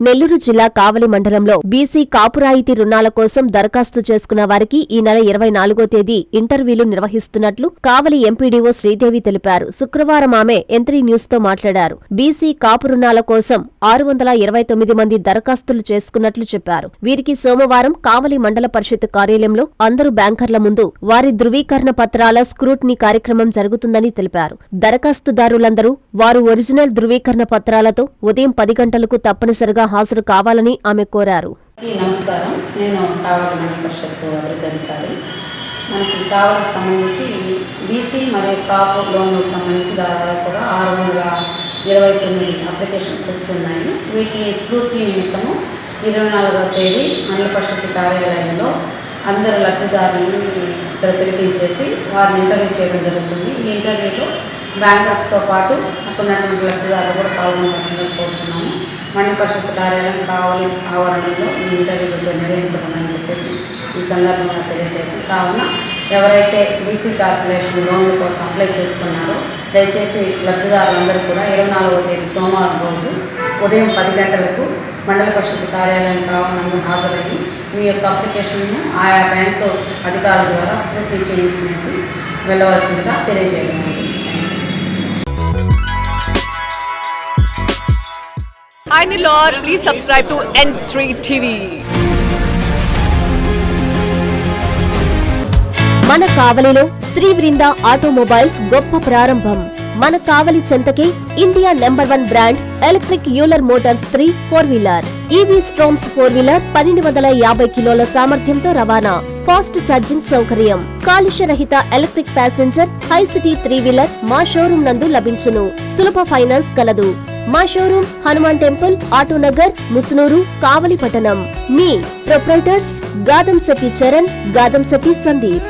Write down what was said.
నెల్లూరు జిల్లా కావలి మండలంలో బీసీ కాపురాయితీ రుణాల కోసం దరఖాస్తు చేసుకున్న వారికి ఈ నెల 24వ తేదీ ఇంటర్వ్యూలు నిర్వహిస్తున్నట్లు కావలి ఎంపీడీఓ శ్రీదేవి తెలిపారు. శుక్రవారం ఆమె ఎంత్రీ న్యూస్ తో మాట్లాడారు. బీసీ కాపు రుణాల కోసం 629 మంది దరఖాస్తులు చేసుకున్నట్లు చెప్పారు. వీరికి సోమవారం కావలి మండల పరిషత్ కార్యాలయంలో అందరు బ్యాంకర్ల ముందు వారి ధృవీకరణ పత్రాల స్క్రూటినీ కార్యక్రమం జరుగుతుందని తెలిపారు. దరఖాస్తుదారులందరూ వారు ఒరిజినల్ ధృవీకరణ పత్రాలతో ఉదయం 10 గంటలకు తప్పనిసరిగా హాజరు కావాలని ఆమె కోరారు. నమస్కారం, నేను కావలి మండల పరిషత్ అభివృద్ధి అధికారి. మనకి కావలికి సంబంధించి బీసీ మరియు కాపు లోన్లకు సంబంధించి దాదాపుగా 629 అప్లికేషన్స్ వచ్చి ఉన్నాయి. వీటిని స్క్రూటినీ నిమిత్తము 24వ తేదీ మండల పరిషత్ కార్యాలయంలో అందరు లబ్ధిదారులను ఇక్కడ పిలిపించేసి వారిని ఇంటర్వ్యూ చేయడం జరుగుతుంది. ఈ ఇంటర్వ్యూలో బ్యాంకర్స్తో పాటు అక్కడున్నటువంటి లబ్ధిదారులు కూడా పాల్గొనవలసిందిగా కోరుతున్నాము. మండల పరిషత్ కార్యాలయం కావలి ఆవరణలో ఈ ఇంటర్వ్యూలు నిర్వహించమని చెప్పేసి ఈ సందర్భంగా తెలియజేయడం. కావున ఎవరైతే బీసీ కార్పొరేషన్ లోన్ల కోసం అప్లై చేసుకున్నారో దయచేసి లబ్ధిదారులందరూ కూడా 24వ తేదీ సోమవారం రోజు ఉదయం 10 గంటలకు మండల పరిషత్ కార్యాలయం కావాలని హాజరయ్యి మీ యొక్క అప్లికేషన్ను ఆయా బ్యాంకు అధికారుల ద్వారా స్క్రూటినీ చేయించుకునేసి వెళ్ళవలసిందిగా తెలియజేయడం. Hi Nilor, please subscribe to N3 TV. మన కావలిలో శ్రీ బృందా ఆటోమొబైల్స్ గొప్ప ప్రారంభం. మన కావలి చెంతకే India number 1 brand electric Euler motors 3 four wheeler, ఈవీ స్ట్రోమ్స్ 4-వీలర్ 1250 కిలోల సామర్థ్యంతో రవాణా, ఫాస్ట్ ఛార్జింగ్ సౌకర్యం, కాలుష్య రహిత electric passenger hi city three wheeler మా షోరూం నందు లభించును. సులభ ఫైనాన్స్ కలదు. మా షోరూం హనుమాన్ టెంపుల్, ఆటోనగర్, ముసునూరు, కావలి పట్టణం. మీ ప్రొప్రైటర్స్ గాదంశెట్టి చరణ్, గాదంశెట్టి సందీప్.